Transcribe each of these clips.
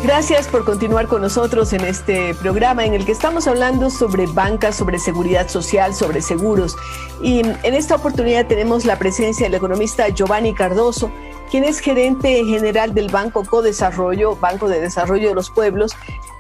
Gracias por continuar con nosotros en este programa en el que estamos hablando sobre banca, sobre seguridad social, sobre seguros. Y en esta oportunidad tenemos la presencia del economista Giovanni Cardoso, quien es gerente general del Banco Codesarrollo, Banco de Desarrollo de los Pueblos.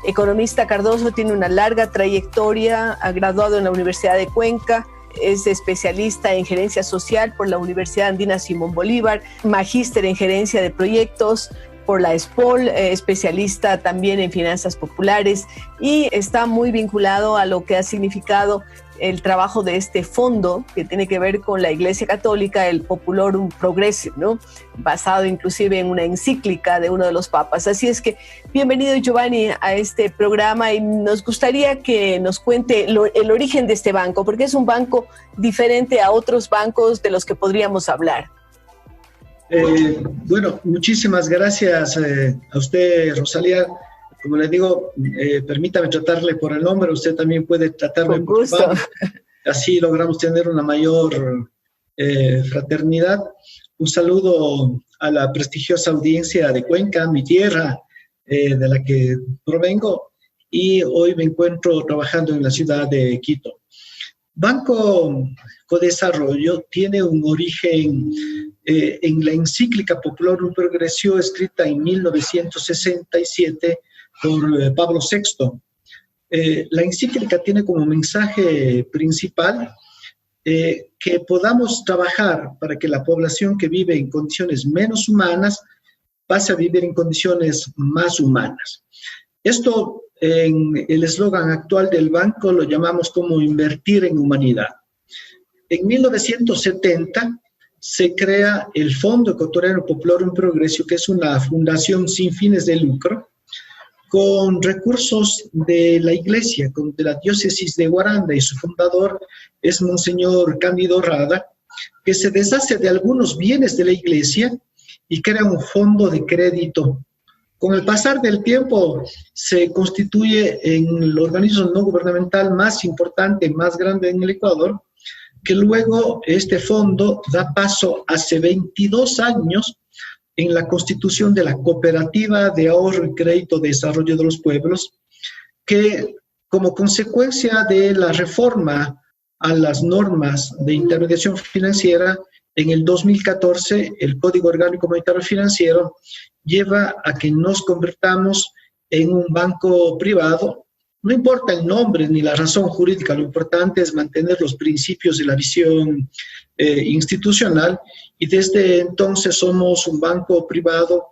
Economista Cardoso tiene una larga trayectoria, ha graduado en la Universidad de Cuenca, es especialista en gerencia social por la Universidad Andina Simón Bolívar, magíster en gerencia de proyectos por la ESPOL, especialista también en finanzas populares, y está muy vinculado a lo que ha significado el trabajo de este fondo que tiene que ver con la Iglesia Católica, el Populorum Progressio, ¿no? Basado inclusive en una encíclica de uno de los papas. Así es que bienvenido, Giovanni, a este programa, y nos gustaría que nos cuente el origen de este banco, porque es un banco diferente a otros bancos de los que podríamos hablar. Bueno, muchísimas gracias a usted, Rosalía. Como le digo, permítame tratarle por el nombre, usted también puede tratarme por el nombre. Así logramos tener una mayor fraternidad. Un saludo a la prestigiosa audiencia de Cuenca, mi tierra, de la que provengo, y hoy me encuentro trabajando en la ciudad de Quito. Banco Codesarrollo tiene un origen en la encíclica Populorum Progressio, escrita en 1967 por Pablo VI. La encíclica tiene como mensaje principal que podamos trabajar para que la población que vive en condiciones menos humanas pase a vivir en condiciones más humanas. Esto, en el eslogan actual del banco, lo llamamos como invertir en humanidad. En 1970 se crea el Fondo Ecuatoriano Populorum Progressio, que es una fundación sin fines de lucro, con recursos de la iglesia, de la diócesis de Guaranda, y su fundador es Monseñor Cándido Rada, que se deshace de algunos bienes de la iglesia y crea un fondo de crédito. Con el pasar del tiempo se constituye en el organismo no gubernamental más importante, más grande en el Ecuador, que luego este fondo da paso hace 22 años en la constitución de la Cooperativa de Ahorro y Crédito de Desarrollo de los Pueblos, que como consecuencia de la reforma a las normas de intermediación financiera, en el 2014 el Código Orgánico Monetario Financiero lleva a que nos convertamos en un banco privado. No importa el nombre ni la razón jurídica, lo importante es mantener los principios de la visión institucional, y desde entonces somos un banco privado,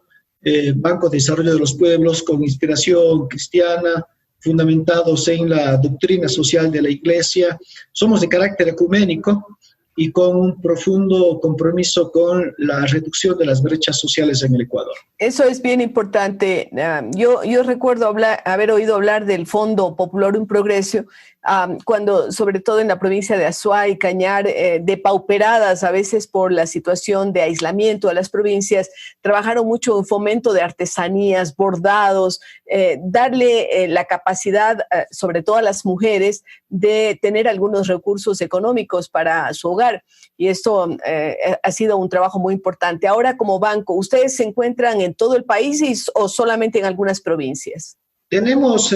Banco de Desarrollo de los Pueblos, con inspiración cristiana, fundamentados en la doctrina social de la Iglesia. Somos de carácter ecuménico y con un profundo compromiso con la reducción de las brechas sociales en el Ecuador. Eso es bien importante. Yo recuerdo haber oído hablar del Fondo Populorum Progressio cuando, sobre todo en la provincia de Azuay y Cañar, depauperadas a veces por la situación de aislamiento de las provincias, trabajaron mucho en fomento de artesanías, bordados, darle la capacidad, sobre todo a las mujeres, de tener algunos recursos económicos para su hogar. Y esto ha sido un trabajo muy importante. Ahora, como banco, ¿ustedes se encuentran en todo el país o solamente en algunas provincias? Tenemos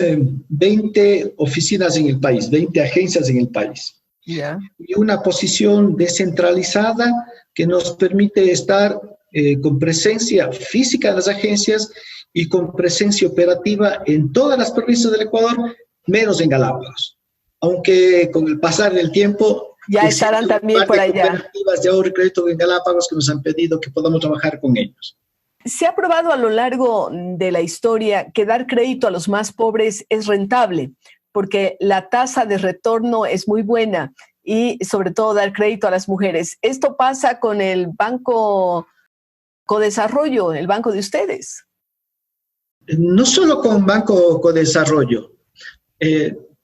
20 oficinas en el país, 20 agencias en el país. Yeah. Y una posición descentralizada que nos permite estar con presencia física de las agencias y con presencia operativa en todas las provincias del Ecuador, menos en Galápagos. Aunque con el pasar del tiempo ya estarán también por allá. Cooperativas de ahorro y crédito en Galápagos que nos han pedido que podamos trabajar con ellos. Se ha probado a lo largo de la historia que dar crédito a los más pobres es rentable, porque la tasa de retorno es muy buena, y sobre todo dar crédito a las mujeres. Esto pasa con el Banco Codesarrollo, el banco de ustedes. No solo con Banco Codesarrollo.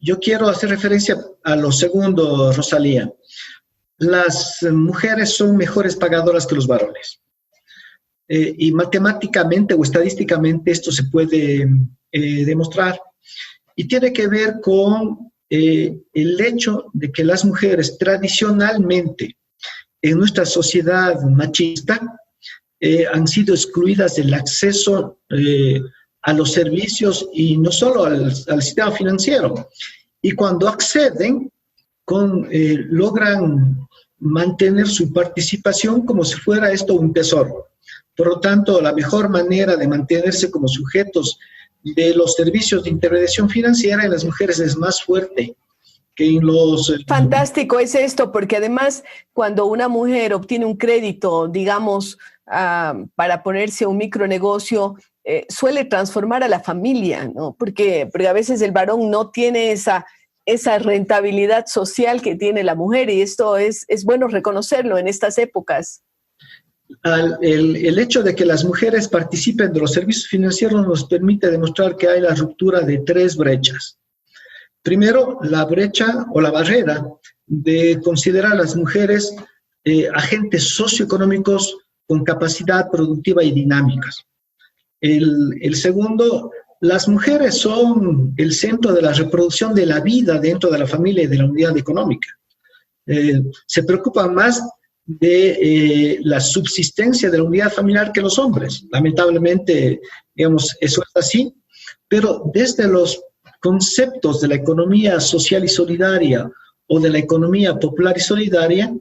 Yo quiero hacer referencia a lo segundo, Rosalía. Las mujeres son mejores pagadoras que los varones. Y matemáticamente o estadísticamente esto se puede demostrar. Y tiene que ver con el hecho de que las mujeres tradicionalmente en nuestra sociedad machista han sido excluidas del acceso a los servicios y no solo al sistema financiero. Y cuando acceden, logran mantener su participación como si fuera esto un tesoro. Por lo tanto, la mejor manera de mantenerse como sujetos de los servicios de intermediación financiera en las mujeres es más fuerte que en los... Fantástico es esto, porque además cuando una mujer obtiene un crédito, digamos, para ponerse un micronegocio, suele transformar a la familia, ¿no? Porque a veces el varón no tiene esa rentabilidad social que tiene la mujer, y esto es bueno reconocerlo en estas épocas. El hecho de que las mujeres participen de los servicios financieros nos permite demostrar que hay la ruptura de 3 brechas. Primero, la brecha o la barrera de considerar a las mujeres agentes socioeconómicos con capacidad productiva y dinámicas. El segundo, las mujeres son el centro de la reproducción de la vida dentro de la familia y de la unidad económica. Se preocupan más de la subsistencia de la unidad familiar que los hombres. Lamentablemente, digamos, eso es así, pero desde los conceptos de la economía social y solidaria o de la economía popular y solidaria,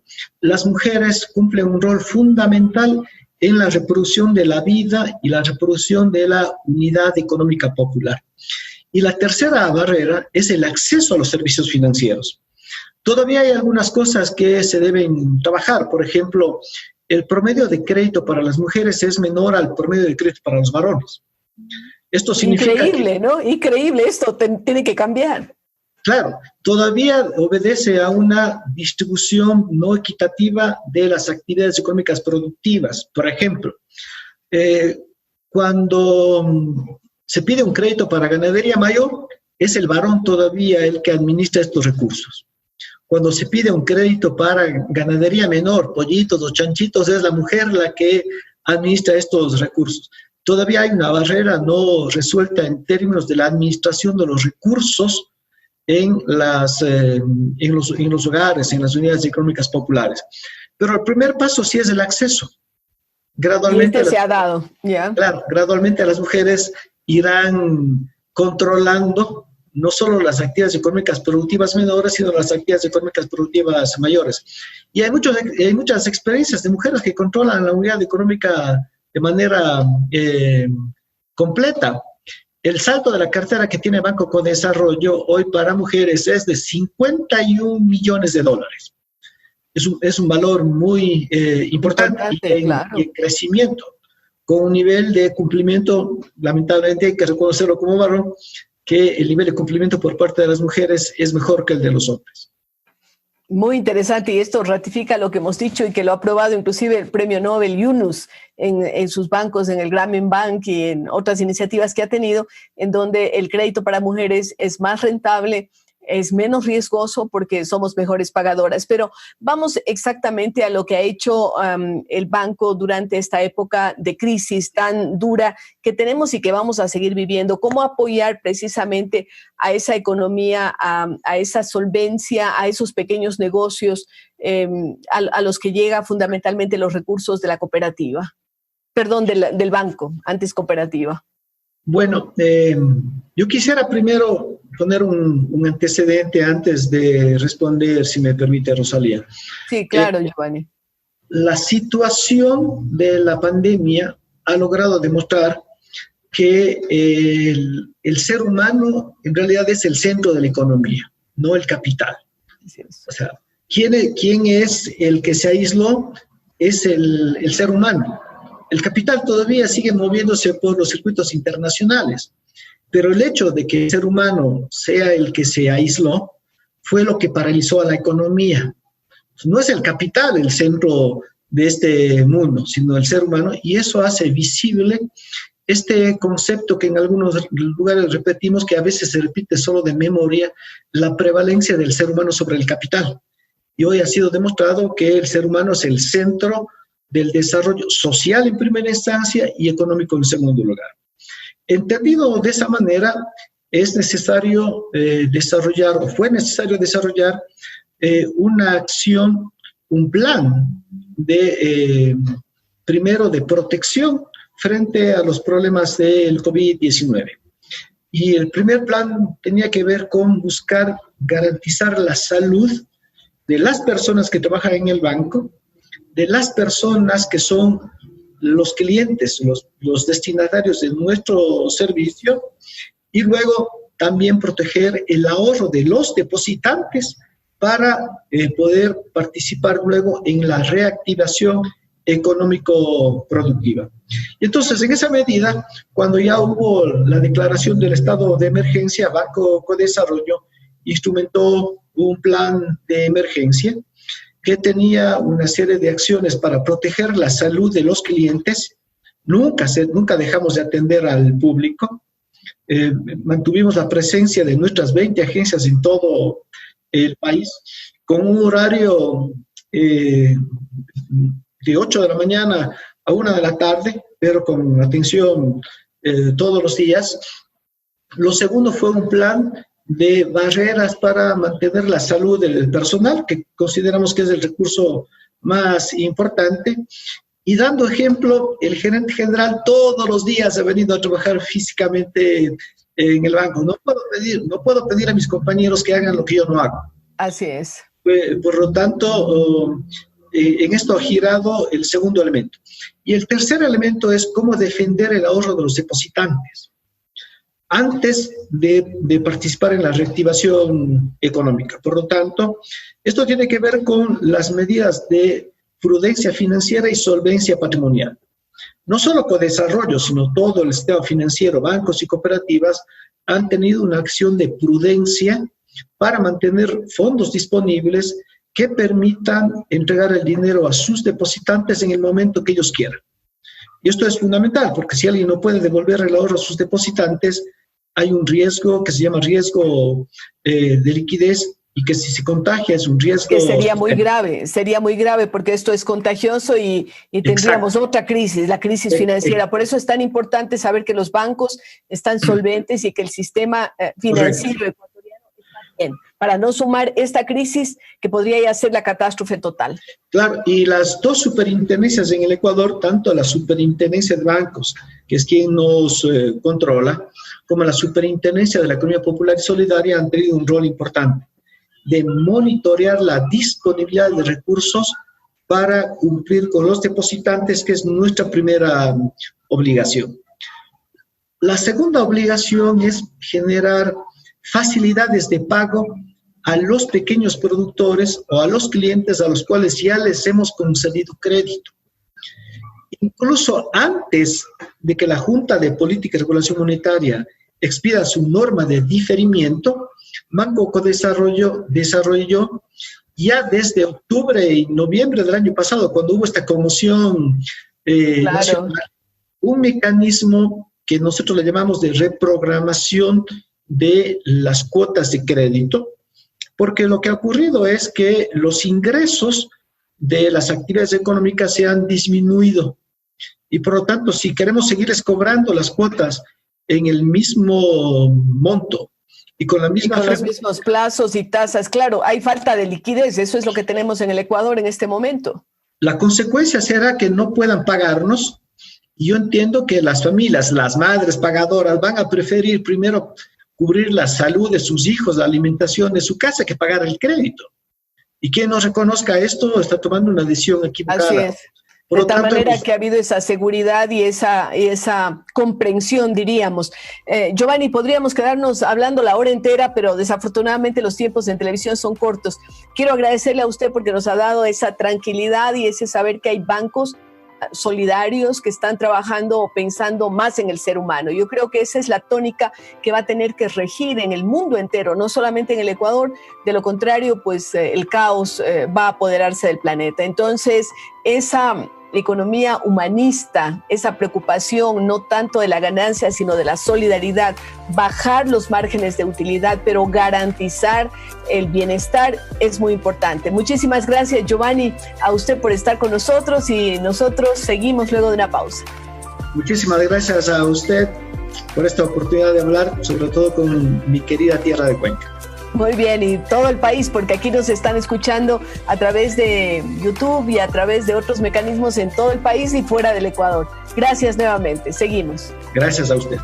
las mujeres cumplen un rol fundamental en la reproducción de la vida y la reproducción de la unidad económica popular. Y la tercera barrera es el acceso a los servicios financieros. Todavía hay algunas cosas que se deben trabajar. Por ejemplo, el promedio de crédito para las mujeres es menor al promedio de crédito para los varones. Esto significa increíble, ¿no? Increíble, esto tiene que cambiar. Claro, todavía obedece a una distribución no equitativa de las actividades económicas productivas. Por ejemplo, cuando se pide un crédito para ganadería mayor, es el varón todavía el que administra estos recursos. Cuando se pide un crédito para ganadería menor, pollitos o chanchitos, es la mujer la que administra estos recursos. Todavía hay una barrera no resuelta en términos de la administración de los recursos en los hogares, en las unidades económicas populares. Pero el primer paso sí es el acceso. Gradualmente se ha dado, ¿ya? Claro, gradualmente las mujeres irán controlando no solo las actividades económicas productivas menores, sino las actividades económicas productivas mayores. Y hay muchas experiencias de mujeres que controlan la unidad económica de manera completa. El salto de la cartera que tiene Banco Condesarrollo hoy para mujeres es de $51 millones. Es un valor muy importante y en crecimiento, con un nivel de cumplimiento, lamentablemente hay que reconocerlo como varón, que el nivel de cumplimiento por parte de las mujeres es mejor que el de los hombres. Muy interesante, y esto ratifica lo que hemos dicho y que lo ha aprobado inclusive el premio Nobel Yunus en sus bancos, en el Grameen Bank y en otras iniciativas que ha tenido, en donde el crédito para mujeres es más rentable, es menos riesgoso porque somos mejores pagadoras. Pero vamos exactamente a lo que ha hecho el banco durante esta época de crisis tan dura que tenemos y que vamos a seguir viviendo. ¿Cómo apoyar precisamente a esa economía, a esa solvencia, a esos pequeños negocios a los que llega fundamentalmente los recursos de la cooperativa? Perdón, del banco, antes cooperativa. Bueno, yo quisiera primero poner un antecedente antes de responder, si me permite, Rosalía. Sí, claro, Giovanni. La situación de la pandemia ha logrado demostrar que el ser humano en realidad es el centro de la economía, no el capital. O sea, ¿quién es el que se aisló? Es el ser humano. El capital todavía sigue moviéndose por los circuitos internacionales, pero el hecho de que el ser humano sea el que se aisló fue lo que paralizó a la economía. No es el capital el centro de este mundo, sino el ser humano, y eso hace visible este concepto que en algunos lugares repetimos, que a veces se repite solo de memoria, la prevalencia del ser humano sobre el capital. Y hoy ha sido demostrado que el ser humano es el centro del desarrollo social en primera instancia y económico en segundo lugar. Entendido de esa manera, es necesario fue necesario desarrollar una acción, un plan primero de protección frente a los problemas del COVID-19. Y el primer plan tenía que ver con buscar garantizar la salud de las personas que trabajan en el banco, de las personas que son los clientes, los destinatarios de nuestro servicio, y luego también proteger el ahorro de los depositantes para poder participar luego en la reactivación económico-productiva. Y entonces, en esa medida, cuando ya hubo la declaración del estado de emergencia, Banco Codesarrollo instrumentó un plan de emergencia que tenía una serie de acciones para proteger la salud de los clientes. Nunca dejamos de atender al público. Mantuvimos la presencia de nuestras 20 agencias en todo el país, con un horario de 8 de la mañana a 1 de la tarde, pero con atención todos los días. Lo segundo fue un plan de barreras para mantener la salud del personal, que consideramos que es el recurso más importante. Y dando ejemplo, el gerente general todos los días ha venido a trabajar físicamente en el banco. No puedo pedir a mis compañeros que hagan lo que yo no hago. Así es. Por lo tanto, en esto ha girado el segundo elemento. Y el tercer elemento es cómo defender el ahorro de los depositantes antes de participar en la reactivación económica. Por lo tanto, esto tiene que ver con las medidas de prudencia financiera y solvencia patrimonial. No solo Codesarrollo, sino todo el sistema financiero, bancos y cooperativas han tenido una acción de prudencia para mantener fondos disponibles que permitan entregar el dinero a sus depositantes en el momento que ellos quieran. Y esto es fundamental, porque si alguien no puede devolver el ahorro a sus depositantes, hay un riesgo que se llama riesgo de liquidez, y que si se contagia es un riesgo... Que sería muy grave porque esto es contagioso y tendríamos otra crisis, la crisis financiera. Por eso es tan importante saber que los bancos están solventes y que el sistema financiero ecuatoriano está bien, para no sumar esta crisis que podría ya ser la catástrofe total. Claro, y las dos superintendencias en el Ecuador, tanto la superintendencia de bancos, que es quien nos controla, como la superintendencia de la economía popular y solidaria han tenido un rol importante de monitorear la disponibilidad de recursos para cumplir con los depositantes, que es nuestra primera obligación. La segunda obligación es generar facilidades de pago a los pequeños productores o a los clientes a los cuales ya les hemos concedido crédito. Incluso antes de que la Junta de Política y Regulación Monetaria expida su norma de diferimiento, Banco Codesarrollo desarrolló ya desde octubre y noviembre del año pasado, cuando hubo esta conmoción nacional, un mecanismo que nosotros le llamamos de reprogramación de las cuotas de crédito, porque lo que ha ocurrido es que los ingresos de las actividades económicas se han disminuido y por lo tanto si queremos seguirles cobrando las cuotas en el mismo monto y con la misma los mismos plazos y tasas, claro, hay falta de liquidez, eso es lo que tenemos en el Ecuador en este momento. La consecuencia será que no puedan pagarnos, y yo entiendo que las familias, las madres pagadoras van a preferir primero cubrir la salud de sus hijos, la alimentación de su casa, que pagar el crédito. Y quien no reconozca esto está tomando una decisión equivocada. Así es. De tal manera que ha habido esa seguridad y esa comprensión, diríamos. Giovanni, podríamos quedarnos hablando la hora entera, pero desafortunadamente los tiempos en televisión son cortos. Quiero agradecerle a usted porque nos ha dado esa tranquilidad y ese saber que hay bancos solidarios que están trabajando o pensando más en el ser humano. Yo creo que esa es la tónica que va a tener que regir en el mundo entero, no solamente en el Ecuador. De lo contrario, pues el caos va a apoderarse del planeta. Entonces, esa economía humanista, esa preocupación no tanto de la ganancia, sino de la solidaridad, bajar los márgenes de utilidad, pero garantizar el bienestar es muy importante. Muchísimas gracias, Giovanni, a usted por estar con nosotros y nosotros seguimos luego de una pausa. Muchísimas gracias a usted por esta oportunidad de hablar, sobre todo con mi querida tierra de Cuenca. Muy bien, y todo el país, porque aquí nos están escuchando a través de YouTube y a través de otros mecanismos en todo el país y fuera del Ecuador. Gracias nuevamente. Seguimos. Gracias a usted.